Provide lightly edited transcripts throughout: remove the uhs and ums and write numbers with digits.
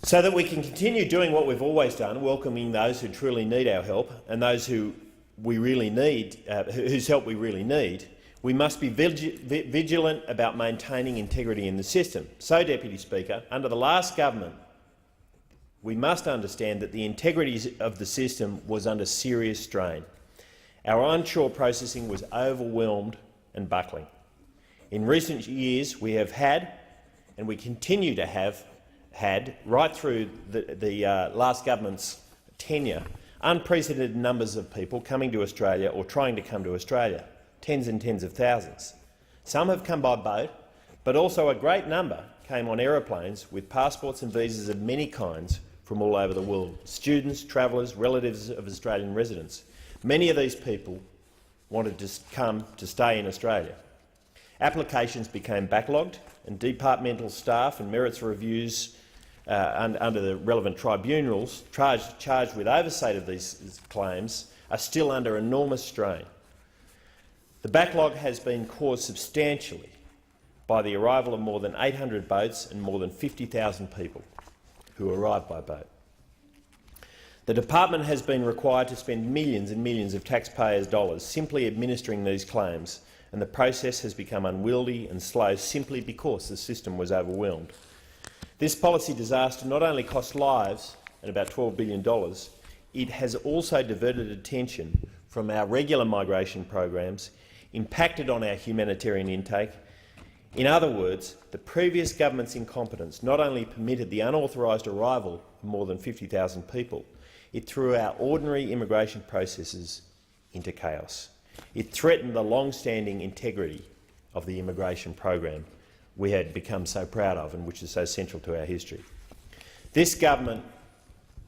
so that we can continue doing what we've always done, welcoming those who truly need our help and those who we really need, whose help we really need, we must be vigilant about maintaining integrity in the system. So, Deputy Speaker, under the last government, we must understand that the integrity of the system was under serious strain. Our onshore processing was overwhelmed and buckling. In recent years, we have had, and we continue to have had, right through the last government's tenure, unprecedented numbers of people coming to Australia or trying to come to Australia, tens and tens of thousands. Some have come by boat, but also a great number came on aeroplanes with passports and visas of many kinds from all over the world. Students, travellers, relatives of Australian residents. Many of these people wanted to come to stay in Australia. Applications became backlogged and departmental staff and merits reviews under the relevant tribunals charged with oversight of these claims are still under enormous strain. The backlog has been caused substantially by the arrival of more than 800 boats and more than 50,000 people who arrived by boat. The department has been required to spend millions and millions of taxpayers' dollars simply administering these claims, and the process has become unwieldy and slow simply because the system was overwhelmed. This policy disaster not only cost lives at about $12 billion, it has also diverted attention from our regular migration programs, impacted on our humanitarian intake. In other words, the previous government's incompetence not only permitted the unauthorised arrival of more than 50,000 people, it threw our ordinary immigration processes into chaos. It threatened the long-standing integrity of the immigration program we had become so proud of and which is so central to our history. This government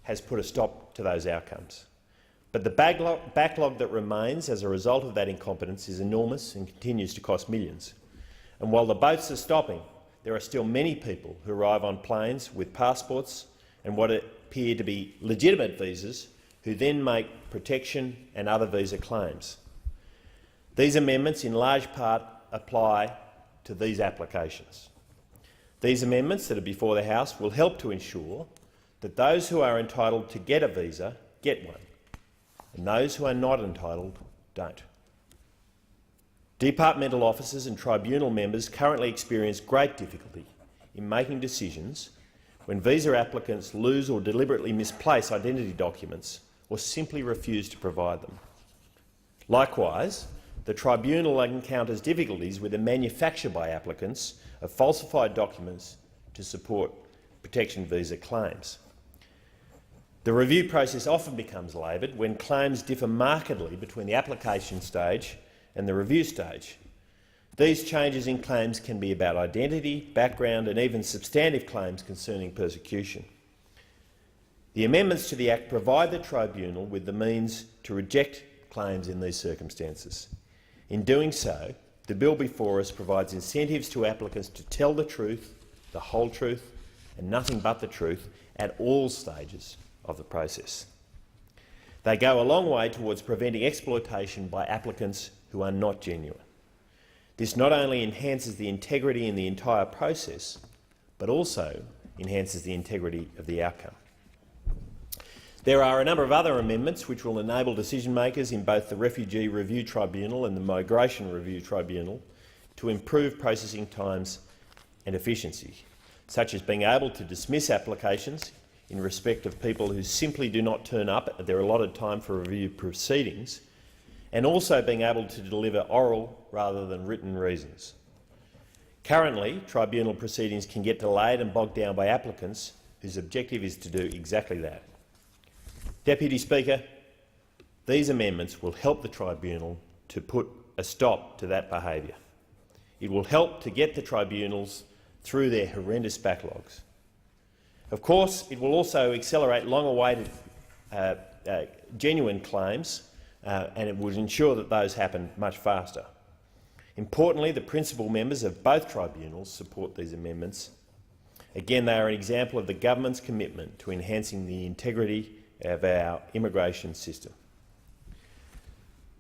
has put a stop to those outcomes. But the backlog that remains as a result of that incompetence is enormous and continues to cost millions. And while the boats are stopping, there are still many people who arrive on planes with passports and what appear to be legitimate visas who then make protection and other visa claims. These amendments in large part apply to these applications. These amendments that are before the House will help to ensure that those who are entitled to get a visa get one, and those who are not entitled don't. Departmental officers and tribunal members currently experience great difficulty in making decisions when visa applicants lose or deliberately misplace identity documents or simply refuse to provide them. Likewise, the tribunal encounters difficulties with the manufacture by applicants of falsified documents to support protection visa claims. The review process often becomes laboured when claims differ markedly between the application stage and the review stage. These changes in claims can be about identity, background and even substantive claims concerning persecution. The amendments to the Act provide the Tribunal with the means to reject claims in these circumstances. In doing so, the bill before us provides incentives to applicants to tell the truth, the whole truth and nothing but the truth at all stages of the process. They go a long way towards preventing exploitation by applicants who are not genuine. This not only enhances the integrity in the entire process, but also enhances the integrity of the outcome. There are a number of other amendments which will enable decision-makers in both the Refugee Review Tribunal and the Migration Review Tribunal to improve processing times and efficiency, such as being able to dismiss applications in respect of people who simply do not turn up at their allotted time for review proceedings, and also being able to deliver oral rather than written reasons. Currently, tribunal proceedings can get delayed and bogged down by applicants whose objective is to do exactly that. Deputy Speaker, these amendments will help the tribunal to put a stop to that behaviour. It will help to get the tribunals through their horrendous backlogs. Of course, it will also accelerate long-awaited genuine claims, and it would ensure that those happen much faster. Importantly, the principal members of both tribunals support these amendments. Again, they are an example of the government's commitment to enhancing the integrity of our immigration system.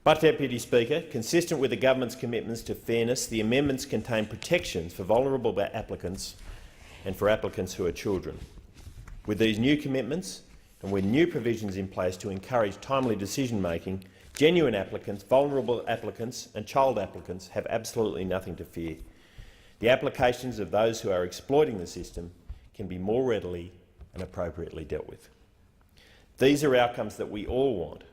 But, Deputy Speaker, consistent with the government's commitments to fairness, the amendments contain protections for vulnerable applicants and for applicants who are children. With these new commitments and with new provisions in place to encourage timely decision-making, genuine applicants, vulnerable applicants and child applicants have absolutely nothing to fear. The applications of those who are exploiting the system can be more readily and appropriately dealt with. These are outcomes that we all want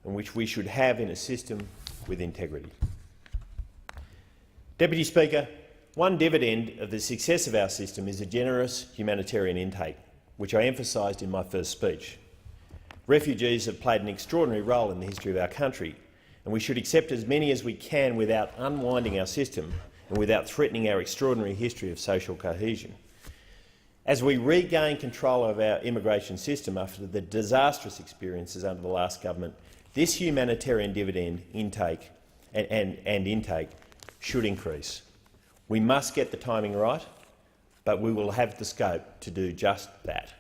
and which we should have in a system with integrity. Deputy Speaker, one dividend of the success of our system is a generous humanitarian intake, which I emphasised in my first speech. Refugees have played an extraordinary role in the history of our country, and we should accept as many as we can without unwinding our system and without threatening our extraordinary history of social cohesion. As we regain control of our immigration system after the disastrous experiences under the last government, this humanitarian dividend intake and intake should increase. We must get the timing right, but we will have the scope to do just that.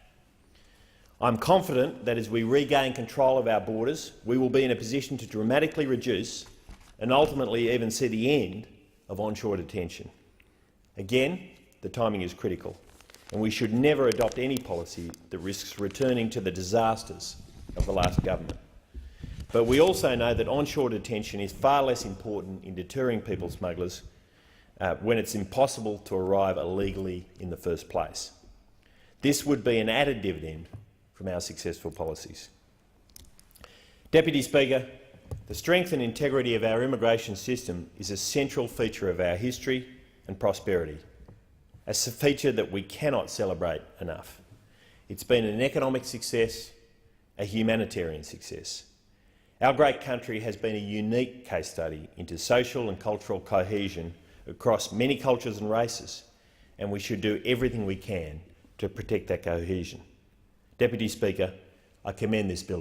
I'm confident that as we regain control of our borders, we will be in a position to dramatically reduce and ultimately even see the end of onshore detention. Again, the timing is critical, and we should never adopt any policy that risks returning to the disasters of the last government. But we also know that onshore detention is far less important in deterring people smugglers when it's impossible to arrive illegally in the first place. This would be an added dividend from our successful policies. Deputy Speaker, the strength and integrity of our immigration system is a central feature of our history and prosperity, a feature that we cannot celebrate enough. It's been an economic success, a humanitarian success. Our great country has been a unique case study into social and cultural cohesion across many cultures and races, and we should do everything we can to protect that cohesion. Deputy Speaker, I commend this bill.